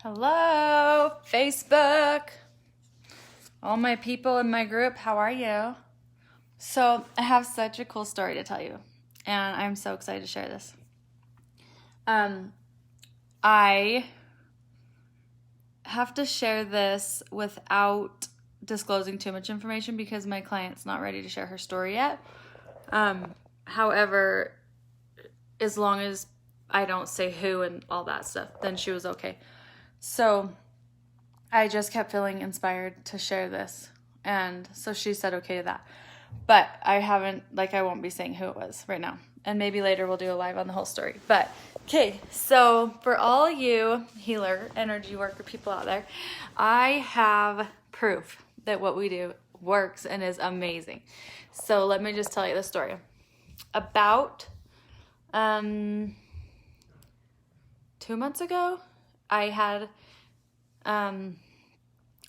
Hello, Facebook. All my people in my group, how are you? So, I have such a cool story to tell you, and I'm so excited to share this. I have to share this without disclosing too much information because my client's not ready to share her story yet. However, as long as I don't say who and all that stuff, then she was okay. So I just kept feeling inspired to share this. And so she said okay to that. But I won't be saying who it was right now. And maybe later we'll do a live on the whole story. But, okay, so for all you healer, energy worker people out there, I have proof that what we do works and is amazing. So let me just tell you the story. About 2 months ago, I had a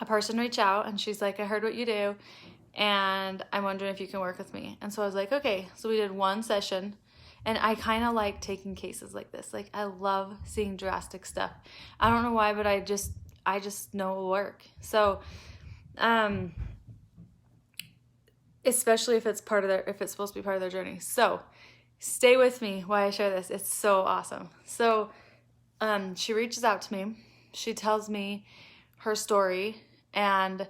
person reach out and she's like, I heard what you do and I'm wondering if you can work with me. And so I was like, okay. So we did one session and I kind of like taking cases like this. Like I love seeing drastic stuff. I don't know why, but I just know it will work. So, especially if it's supposed to be part of their journey. So stay with me while I share this. It's so awesome. So, she reaches out to me. She tells me her story, and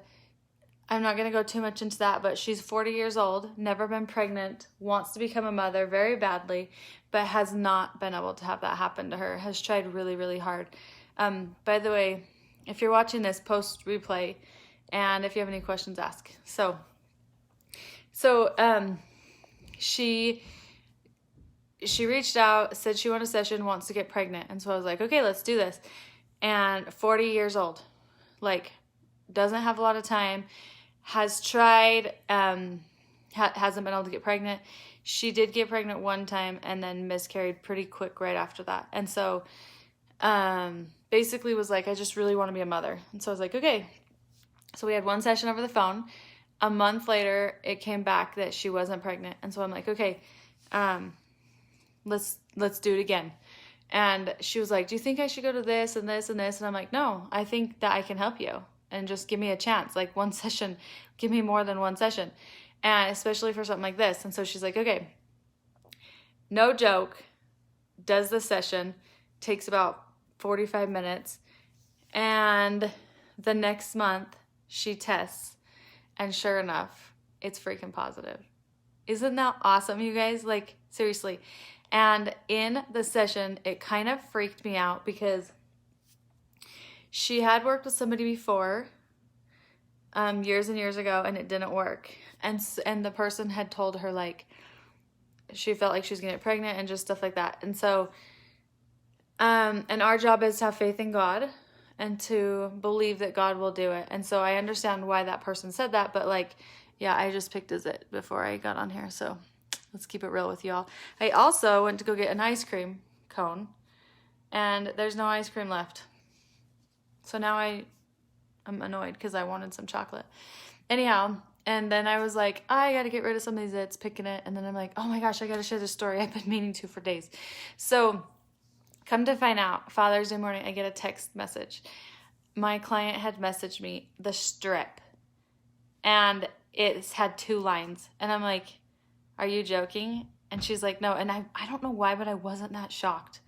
I'm not going to go too much into that, but she's 40 years old, never been pregnant, wants to become a mother very badly, but has not been able to have that happen to her, has tried really, really hard. By the way, if you're watching this, post replay, and if you have any questions, ask. So she reached out, said she wanted a session, wants to get pregnant. And so I was like, okay, let's do this. And 40 years old, like, doesn't have a lot of time, has tried, hasn't been able to get pregnant. She did get pregnant one time and then miscarried pretty quick right after that. And so basically was like, I just really want to be a mother. And so I was like, okay. So we had one session over the phone. A month later, it came back that she wasn't pregnant. And so I'm like, okay, let's do it again. And she was like, do you think I should go to this and this and this? And I'm like, no, I think that I can help you and just give me a chance. Like one session, give me more than one session. And especially for something like this. And so she's like, okay, no joke, does the session, takes about 45 minutes. And the next month she tests and sure enough, it's freaking positive. Isn't that awesome, you guys? Like seriously. And in the session, it kind of freaked me out because she had worked with somebody before, years and years ago, and it didn't work. And the person had told her, like, she felt like she was going to get pregnant and just stuff like that. And so, and our job is to have faith in God and to believe that God will do it. And so I understand why that person said that, but like, yeah, I just picked as it before I got on here, so let's keep it real with y'all. I also went to go get an ice cream cone, and there's no ice cream left. So now I'm annoyed because I wanted some chocolate. Anyhow, and then I was like, I got to get rid of some of these zits, picking it. And then I'm like, oh my gosh, I got to share this story. I've been meaning to for days. So come to find out, Father's Day morning, I get a text message. My client had messaged me the strip, and it had 2 lines. And I'm like, are you joking? And she's like, no. And I don't know why, but I wasn't that shocked.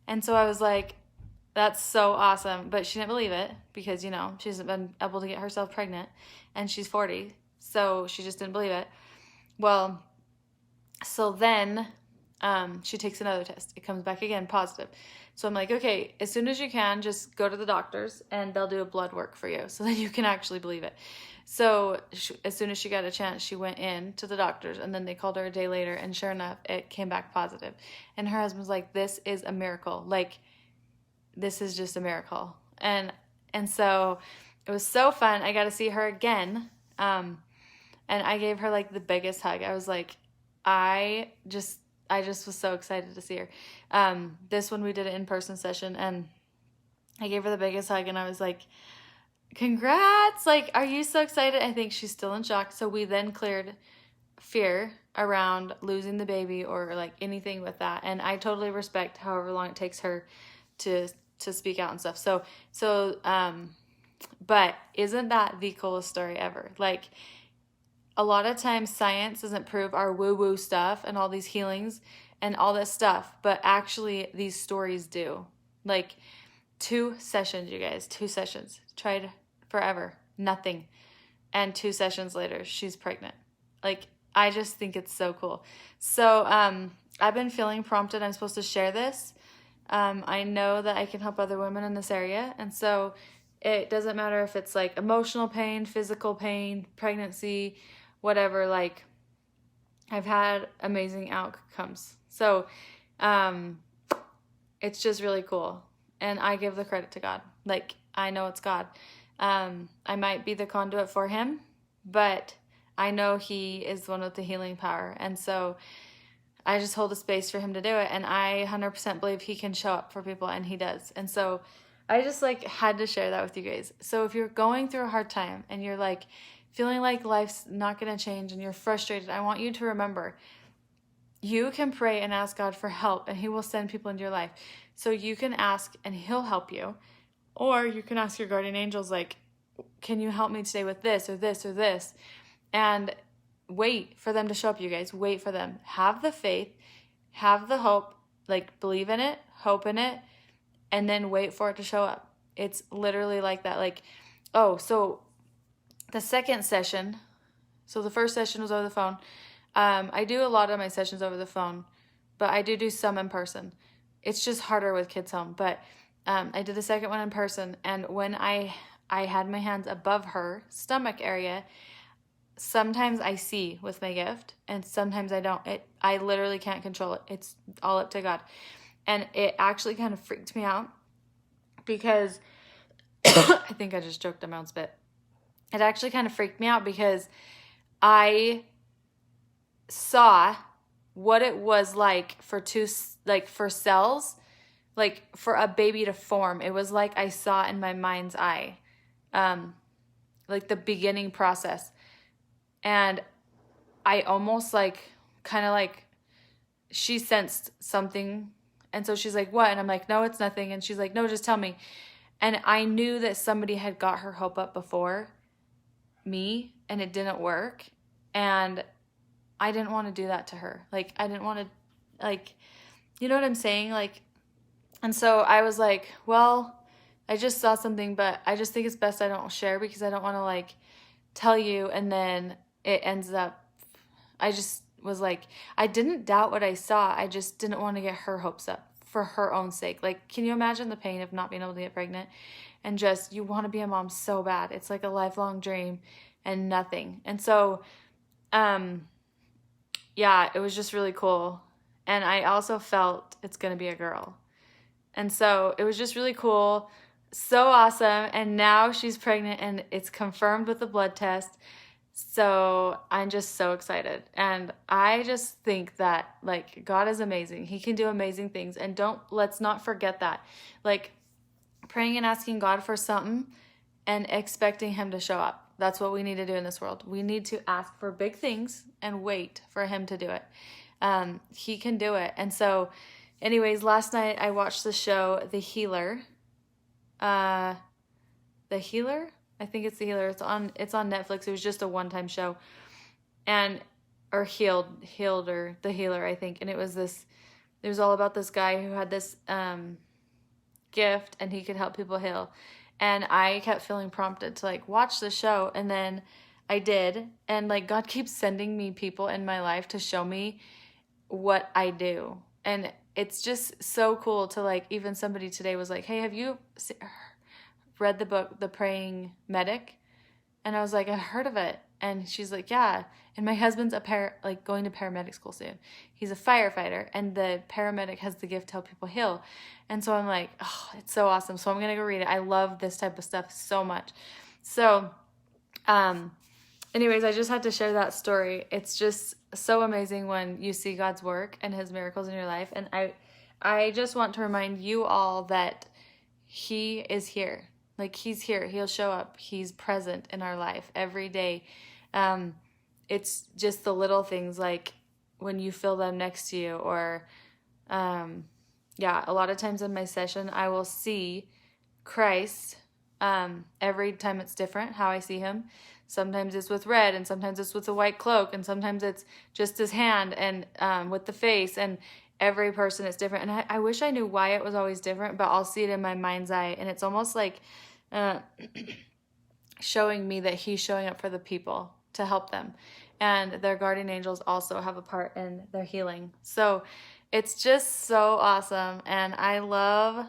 And so I was like, that's so awesome. But she didn't believe it because, you know, she hasn't been able to get herself pregnant and she's 40. So she just didn't believe it. Well, so then she takes another test. It comes back again, positive. So I'm like, okay, as soon as you can, just go to the doctors and they'll do a blood work for you so that you can actually believe it. So as soon as she got a chance, she went in to the doctors, and then they called her a day later, and sure enough, it came back positive. And her husband's like, this is a miracle. Like, this is just a miracle. And so it was so fun. I got to see her again. And I gave her like the biggest hug. I was like, I just was so excited to see her. This one we did an in-person session, and I gave her the biggest hug, and I was like, congrats. Like, are you so excited? I think she's still in shock. So we then cleared fear around losing the baby or like anything with that. And I totally respect however long it takes her to to speak out and stuff. But isn't that the coolest story ever? Like, a lot of times science doesn't prove our woo-woo stuff and all these healings and all this stuff, but actually these stories do. Like, 2 sessions, you guys, 2 sessions. Tried forever, nothing. And 2 sessions later, she's pregnant. Like, I just think it's so cool. So I've been feeling prompted. I'm supposed to share this. I know that I can help other women in this area. And so it doesn't matter if it's like emotional pain, physical pain, pregnancy, whatever. Like, I've had amazing outcomes. So it's just really cool. And I give the credit to God. Like, I know it's God. I might be the conduit for him, but I know he is the one with the healing power. And so I just hold a space for him to do it. And I 100% believe he can show up for people, and he does. And so I just like had to share that with you guys. So if you're going through a hard time and you're like feeling like life's not going to change and you're frustrated, I want you to remember you can pray and ask God for help, and he will send people into your life. So you can ask and he'll help you. Or you can ask your guardian angels, like, can you help me today with this or this or this? And wait for them to show up, you guys. Wait for them. Have the faith, have the hope, like, believe in it, hope in it, and then wait for it to show up. It's literally like that. Like, oh, so the second session, so the first session was over the phone. I do a lot of my sessions over the phone, but I do some in person. It's just harder with kids home. But I did the second one in person, and when I had my hands above her stomach area, sometimes I see with my gift, and sometimes I don't. I literally can't control it. It's all up to God. And it actually kind of freaked me out because I think I just choked on my own spit. It actually kind of freaked me out because I saw what it was like for cells, like for a baby to form. It was like I saw in my mind's eye, like the beginning process. And I almost she sensed something. And so she's like, what? And I'm like, no, it's nothing. And she's like, no, just tell me. And I knew that somebody had got her hope up before me, and it didn't work. And I didn't want to do that to her. Like, I didn't want to, like, you know what I'm saying? Like, and so I was like, well, I just saw something, but I just think it's best I don't share because I don't want to, like, tell you. And then it ends up, I just was like, I didn't doubt what I saw. I just didn't want to get her hopes up for her own sake. Like, can you imagine the pain of not being able to get pregnant? And just, you want to be a mom so bad. It's like a lifelong dream and nothing. And so, yeah, it was just really cool. And I also felt it's going to be a girl. And so it was just really cool. So awesome. And now she's pregnant, and it's confirmed with the blood test. So I'm just so excited. And I just think that, like, God is amazing. He can do amazing things. And let's not forget that. Like, praying and asking God for something and expecting him to show up. That's what we need to do in this world. We need to ask for big things and wait for him to do it. He can do it. And so anyways, last night I watched the show, The Healer. The Healer? I think it's The Healer. It's on Netflix. It was just a one-time show. Or Healed, or The Healer, I think. And it was all about this guy who had this gift, and he could help people heal. And I kept feeling prompted to, like, watch the show. And then I did. And, like, God keeps sending me people in my life to show me what I do. And it's just so cool to, like, even somebody today was like, hey, have you read the book, The Praying Medic? And I was like, I heard of it. And she's like, yeah. And my husband's going to paramedic school soon. He's a firefighter, and the paramedic has the gift to help people heal. And so I'm like, oh, it's so awesome. So I'm going to go read it. I love this type of stuff so much. So, anyways, I just had to share that story. It's just so amazing when you see God's work and his miracles in your life. And I just want to remind you all that he is here. Like, he's here. He'll show up. He's present in our life every day. It's just the little things, like when you feel them next to you, or yeah, a lot of times in my session, I will see Christ. Every time it's different how I see him. Sometimes it's with red, and sometimes it's with a white cloak, and sometimes it's just his hand and with the face. And every person is different. And I wish I knew why it was always different, but I'll see it in my mind's eye. And it's almost like showing me that he's showing up for the people to help them. And their guardian angels also have a part in their healing. So it's just so awesome. And I love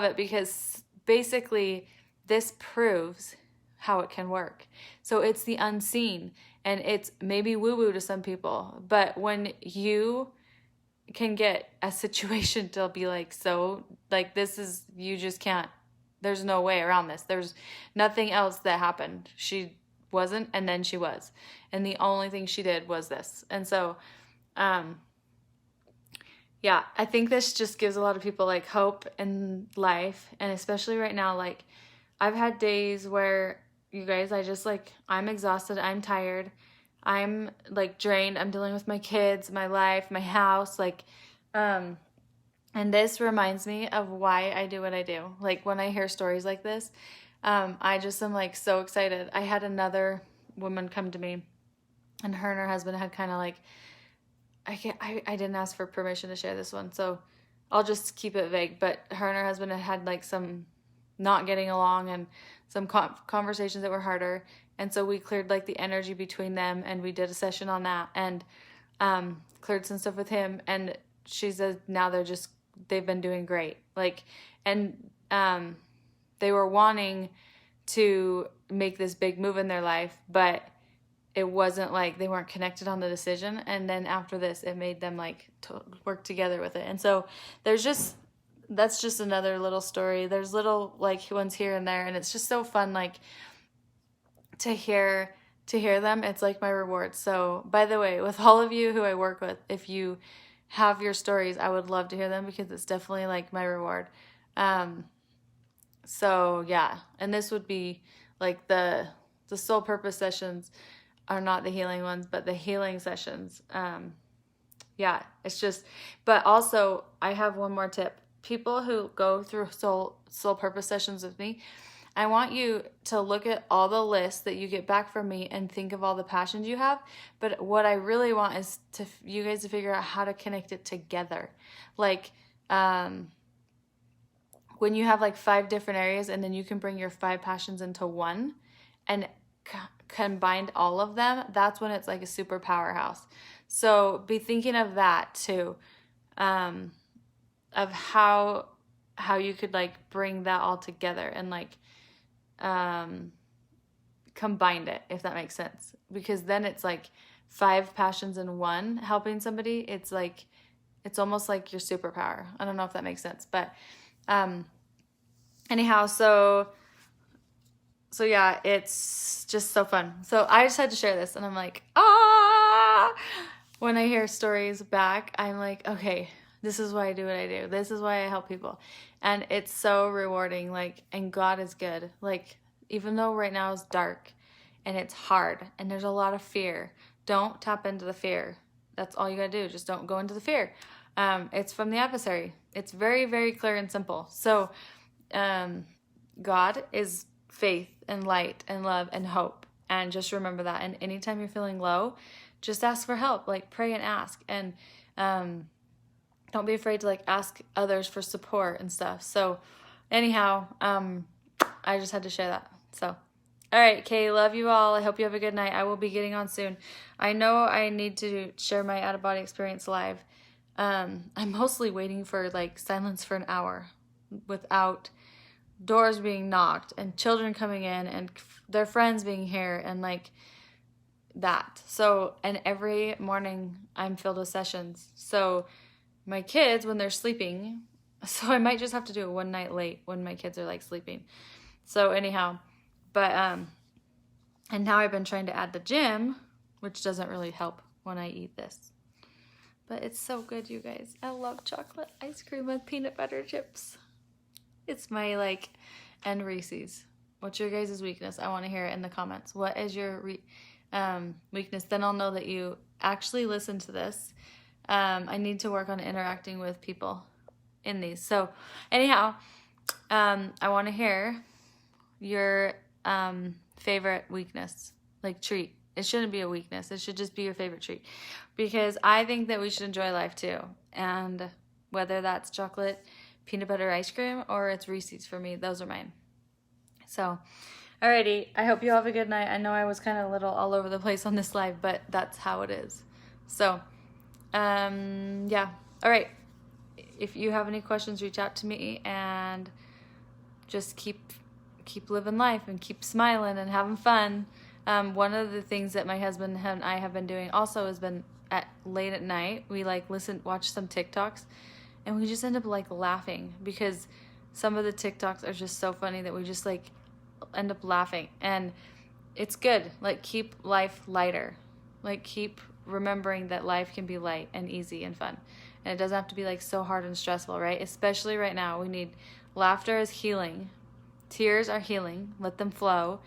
it because basically this proves how it can work. So it's the unseen, and it's maybe woo-woo to some people, but when you can get a situation to be like, so like, this is, you just can't, there's no way around this. There's nothing else that happened. She wasn't, and then she was. And the only thing she did was this. And so, yeah, I think this just gives a lot of people like hope in life. And especially right now, like I've had days where, you guys, I'm exhausted. I'm tired. I'm like drained. I'm dealing with my kids, my life, my house, and this reminds me of why I do what I do. Like when I hear stories like this, I just am like so excited. I had another woman come to me, and her and her husband had kind of like, I didn't ask for permission to share this one, so I'll just keep it vague. But her and her husband had like some not getting along and some conversations that were harder. And so we cleared like the energy between them, and we did a session on that, and cleared some stuff with him. And she says now they've been doing great. Like, and they were wanting to make this big move in their life, but it wasn't like they weren't connected on the decision. And then after this, it made them like to work together with it. And so that's just another little story. There's little like ones here and there, and it's just so fun, like to hear them. It's like my reward. So by the way, with all of you who I work with, if you have your stories, I would love to hear them, because it's definitely like my reward. So yeah, and this would be like the soul purpose sessions are not the healing ones, but the healing sessions. Yeah, it's just, but also I have one more tip. People who go through soul purpose sessions with me, I want you to look at all the lists that you get back from me and think of all the passions you have. But what I really want is you guys to figure out how to connect it together. Like, when you have like 5 different areas, and then you can bring your 5 passions into one and combined all of them, that's when it's like a super powerhouse. So be thinking of that too, of how you could like bring that all together and like combined it, if that makes sense. Because then it's like 5 passions in one helping somebody. It's like, it's almost like your superpower. I don't know if that makes sense, but anyhow, so yeah, it's just so fun. So I just had to share this, and I'm like, when I hear stories back, I'm like, okay, this is why I do what I do. This is why I help people. And it's so rewarding, like, and God is good. Like, even though right now is dark and it's hard and there's a lot of fear, don't tap into the fear. That's all you gotta do. Just don't go into the fear. It's from the adversary. It's very, very clear and simple. So God is faith and light and love and hope. And just remember that. And anytime you're feeling low, just ask for help. Like, pray and ask. And don't be afraid to like ask others for support and stuff. So anyhow, I just had to share that. So, all right, Kay, love you all. I hope you have a good night. I will be getting on soon. I know I need to share my out-of-body experience live. I'm mostly waiting for like silence for an hour without doors being knocked and children coming in and their friends being here and like that. So, and every morning I'm filled with sessions. So my kids, when they're sleeping, so I might just have to do it one night late when my kids are like sleeping. So anyhow, but and now I've been trying to add the gym, which doesn't really help when I eat this. But it's so good, you guys. I love chocolate ice cream with peanut butter chips. It's my like, and Reese's. What's your guys' weakness? I want to hear it in the comments. What is your weakness? Then I'll know that you actually listen to this. I need to work on interacting with people in these. So anyhow, I want to hear your favorite weakness, like treat. It shouldn't be a weakness. It should just be your favorite treat, because I think that we should enjoy life too. And whether that's chocolate, peanut butter ice cream, or it's Reese's for me, those are mine. So, alrighty. I hope you have a good night. I know I was kind of a little all over the place on this live, but that's how it is. So, yeah. All right. If you have any questions, reach out to me, and just keep living life and keep smiling and having fun. One of the things that my husband and I have been doing also has been late at night, we like watch some TikToks, and we just end up like laughing, because some of the TikToks are just so funny that we just like end up laughing. And it's good. Like, keep life lighter. Like, keep remembering that life can be light and easy and fun. And it doesn't have to be like so hard and stressful, right? Especially right now, we need laughter is healing. Tears are healing. Let them flow.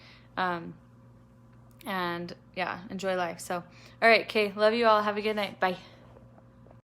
And yeah, enjoy life. So, all right, Kay, love you all. Have a good night. Bye.